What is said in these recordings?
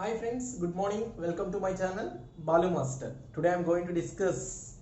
Hi friends, good morning. Welcome to my channel Balu Master. Today I am going to discuss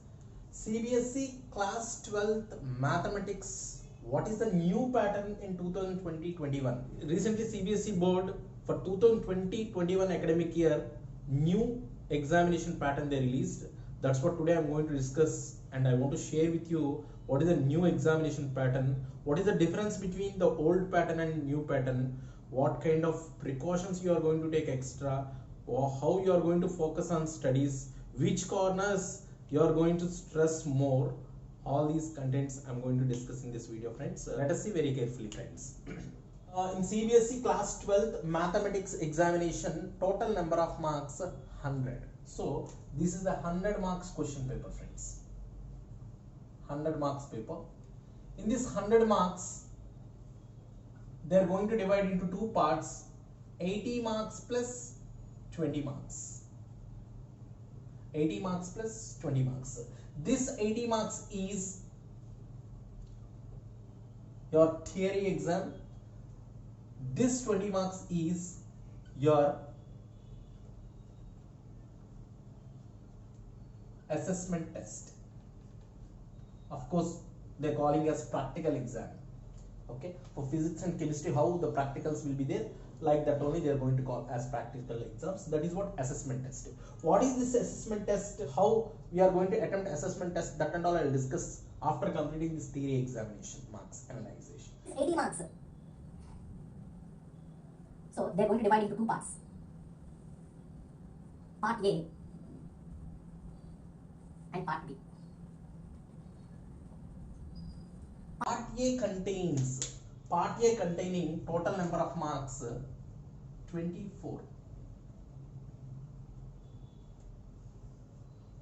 CBSE class 12th mathematics. What is the new pattern in 2020-21? Recently CBSE board for 2020-21 academic year new examination pattern they released. That's what today I am going to discuss, and I want to share with you what is the new examination pattern, what is the difference between the old pattern and new pattern, what kind of precautions you are going to take extra, or how you are going to focus on studies, which corners you are going to stress more. All these contents I'm going to discuss in this video, friends. Let us see very carefully, friends. In CBSE class 12th mathematics examination, total number of marks 100. So this is the 100 marks question paper, friends. 100 marks paper. In this 100 marks, they are going to divide into two parts, 80 marks plus 20 marks. 80 marks plus 20 marks. This 80 marks is your theory exam. This 20 marks is your assessment test. Of course, they are calling as practical exam. Okay, for physics and chemistry, how the practicals will be there, like that only they are going to call as practical exams. That is what assessment test. What is this assessment test? How we are going to attempt assessment test? That and all I will discuss after completing this theory examination marks analyzation. 80 marks. So they are going to divide into two parts. Part A and Part B. Part A containing total number of marks 24.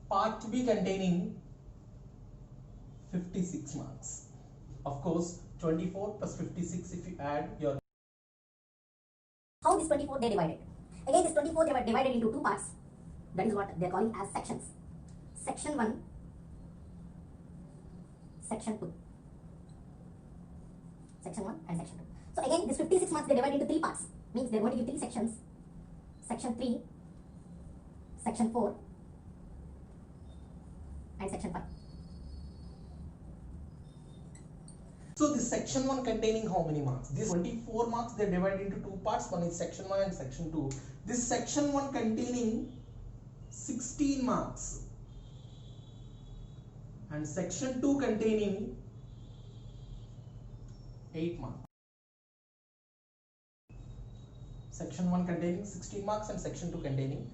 Part B containing 56 marks. Of course, 24 plus 56, if you add your... How this 24 they divided? Again, this 24 they were divided into two parts. That is what they are calling as sections. Section 1, Section 2. Section 1 and Section 2. So again, this 56 marks they divide into three parts. Means they are going to give three sections. Section 3, Section 4 and Section 5. So this section 1 containing how many marks? This 24 marks they divide into two parts. One is section 1 and section 2. This section 1 containing 16 marks and section 2 containing 8 marks. Section 1 containing 16 marks and section 2 containing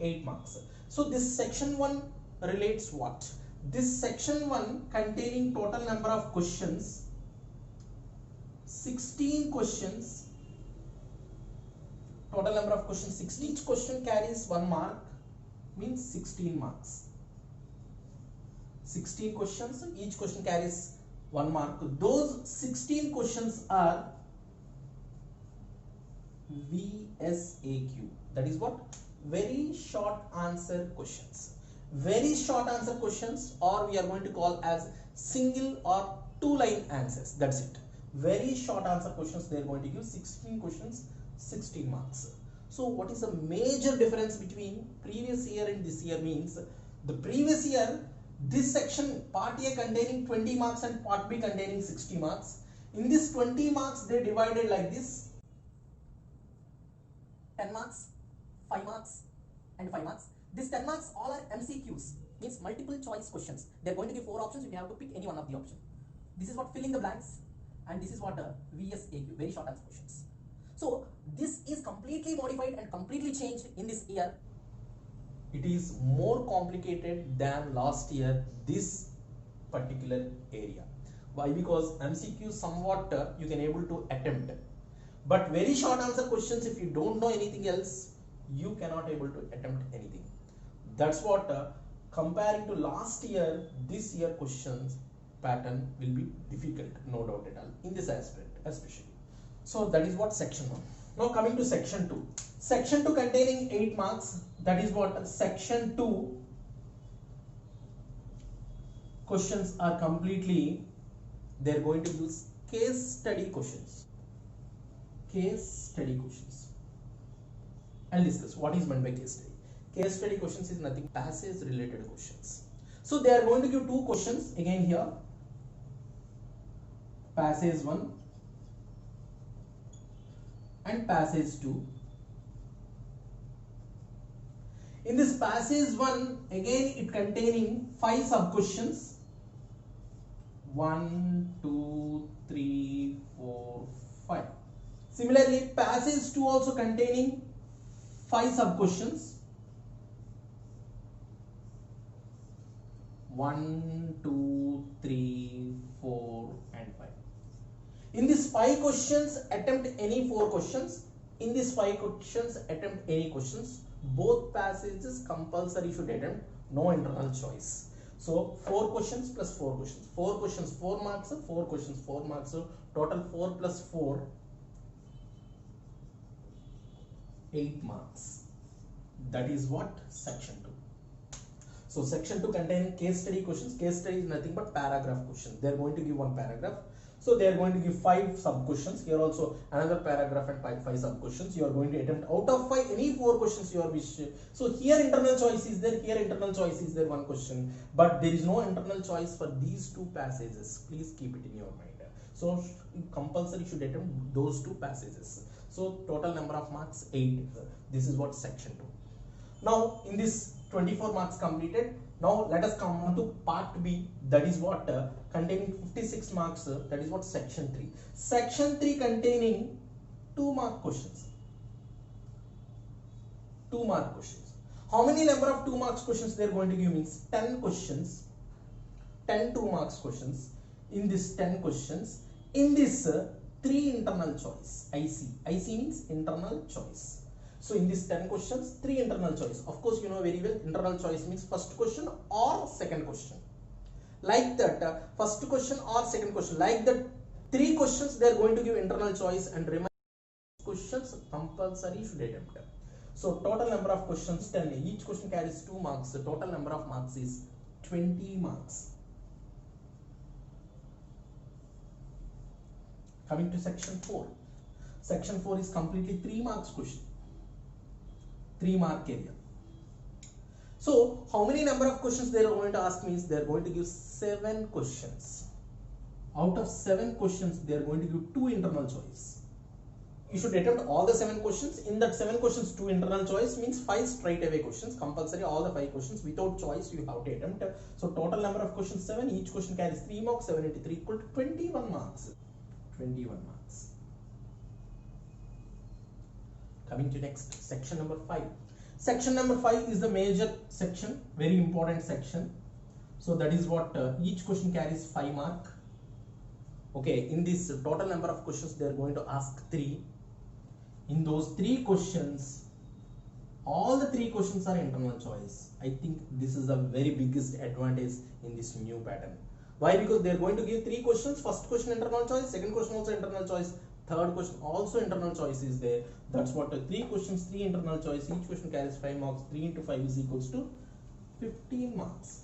8 marks. So this section 1 relates what? This section 1 containing total number of questions 16 questions. Total number of questions 16. Each question carries 1 mark, means 16 marks. 16 questions, each question carries 1 mark. Those 16 questions are VSAQ. That is what? Very short answer questions. Very short answer questions, or we are going to call as single or two line answers. That's it. Very short answer questions they are going to give 16 questions, 16 marks. So what is the major difference between previous year and this year? Means the previous year, this section part A containing 20 marks and part B containing 60 marks. In this 20 marks they divided like this: 10 marks, 5 marks and 5 marks. This 10 marks all are MCQs, means multiple choice questions. They are going to give 4 options, you have to pick any one of the options. This is what filling the blanks, and this is what VSAQ, very short answer questions. So this is completely modified and completely changed in this year. It is more complicated than last year, this particular area. Why? Because MCQ somewhat you can able to attempt, but very short answer questions, if you don't know anything else, you cannot able to attempt anything. That's what comparing to last year, this year questions pattern will be difficult, no doubt at all, in this aspect especially. So that is what section 1. Now coming to section 2. Section 2 containing 8 marks. That is what section 2 questions are completely, they are going to use case study questions. Case study questions. I'll discuss what is meant by case study. Case study questions is nothing passage related questions. So they are going to give two questions again here. Passage 1 and passage 2. In this passage 1, again it containing 5 sub questions. 1, 2, 3, 4, 5. Similarly, passage 2 also containing 5 sub questions. 1, 2, 3, 4 and 5. In these 5 questions, attempt any 4 questions. In these 5 questions, attempt any questions. Both passages compulsory should attempt, no internal choice. So 4 questions plus 4 questions. 4 questions 4 marks, 4 questions 4 marks. Total 4 plus 4, 8 marks. That is what section 2. So section 2 contains case study questions. Case study is nothing but paragraph questions. They are going to give one paragraph. So they are going to give 5 sub questions. Here also another paragraph and 5 sub questions. You are going to attempt out of 5 any 4 questions you are wish. So here internal choice is there. Here internal choice is there, one question. But there is no internal choice for these 2 passages. Please keep it in your mind. So compulsory should attempt those 2 passages. So total number of marks 8. This is what section 2. Now in this 24 marks completed. Now let us come on to part B, that is what containing 56 marks, that is what section 3. Section 3 containing 2 mark questions. 2 mark questions. How many number of 2 marks questions they are going to give means 10 questions. 10 2 marks questions. In this 10 questions, in this 3 internal choice. IC means internal choice. So in this 10 questions, 3 internal choice. Of course, you know very well, internal choice means first question or second question. Like that, first question or second question. Like that, 3 questions they are going to give internal choice and remaining questions compulsory should attempt. So total number of questions 10. Each question carries 2 marks. The total number of marks is 20 marks. Coming to section 4. Section 4 is completely 3 marks question. 3 mark area. So how many number of questions they are going to ask means they are going to give 7 questions. Out of 7 questions they are going to give 2 internal choice. You should attempt all the 7 questions. In that 7 questions 2 internal choice means 5 straight away questions. Compulsory all the 5 questions without choice you have to attempt. So total number of questions 7. Each question carries 3 marks. 7 into 3 equal to 21 marks. 21 marks. Coming to next, section number 5. Section number 5 is the major section, very important section. So that is what each question carries 5 mark. Okay, in this total number of questions they are going to ask 3. In those 3 questions, all the 3 questions are internal choice. I think this is the very biggest advantage in this new pattern. Why? Because they are going to give 3 questions. First question internal choice, second question also internal choice, third question also internal choice is there. That's what 3 questions, 3 internal choice. Each question carries 5 marks. 3 into 5 is equals to 15 marks.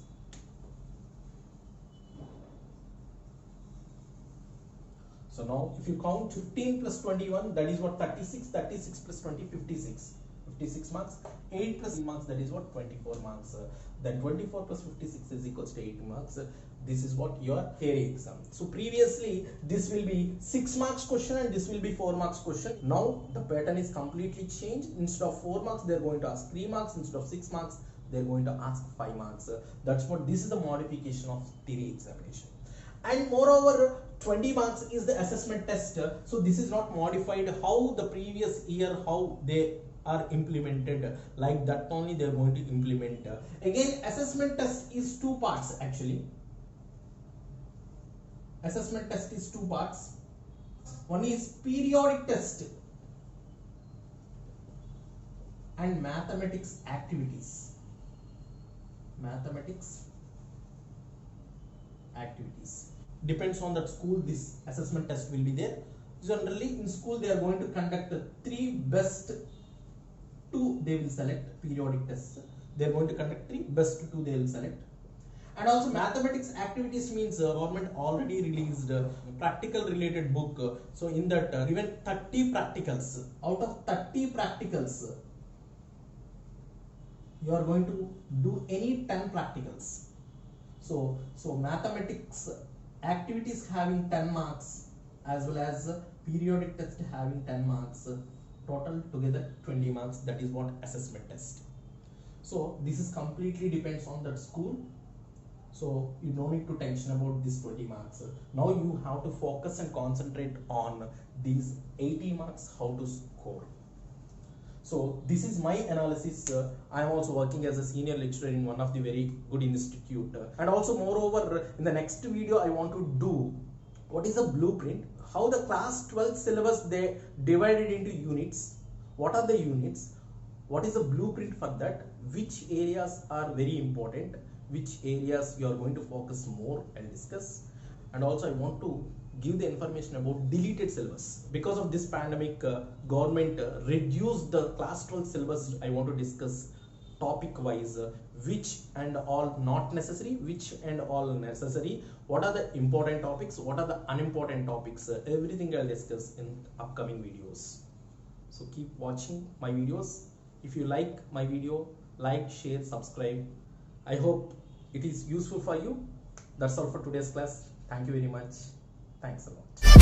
So now if you count 15 plus 21, that is what 36. 36 plus 20, 56. 56 marks. 8 plus 3 marks, that is what 24 marks. Then 24 plus 56 is equals to 80 marks. This is what your theory exam. So previously this will be 6 marks question and this will be 4 marks question. Now the pattern is completely changed. Instead of 4 marks they are going to ask 3 marks. Instead of 6 marks they are going to ask 5 marks. That's what this is the modification of theory examination. And moreover 20 marks is the assessment test. So this is not modified. How the previous year how they are implemented, like that only they are going to implement. Again assessment test is 2 parts actually. Assessment test is 2 parts. One is periodic test and mathematics activities. Mathematics activities. Depends on that school, this assessment test will be there. Generally in school they are going to conduct 3 best 2 they will select periodic tests. They are going to conduct 3 best 2 they will select. And also mathematics activities means government already released practical related book. So in that given 30 practicals. Out of 30 practicals, you are going to do any 10 practicals. So mathematics activities having 10 marks as well as periodic test having 10 marks, total together 20 marks. That is what assessment test. So this is completely depends on that school. So you don't need to tension about this 20 marks. Now you have to focus and concentrate on these 80 marks, how to score. So this is my analysis. I am also working as a senior lecturer in one of the very good institute. And also moreover, in the next video, I want to do what is a blueprint, how the class 12 syllabus they divided into units, what are the units, what is the blueprint for that, which areas are very important, which areas you are going to focus more and discuss. And also I want to give the information about deleted syllabus. Because of this pandemic, government reduced the class 12 syllabus. I want to discuss topic wise, which and all not necessary, which and all necessary, what are the important topics, what are the unimportant topics, everything I'll discuss in upcoming videos. So keep watching my videos. If you like my video, like, share, subscribe. I hope it is useful for you. That's all for today's class. Thank you very much. Thanks a lot.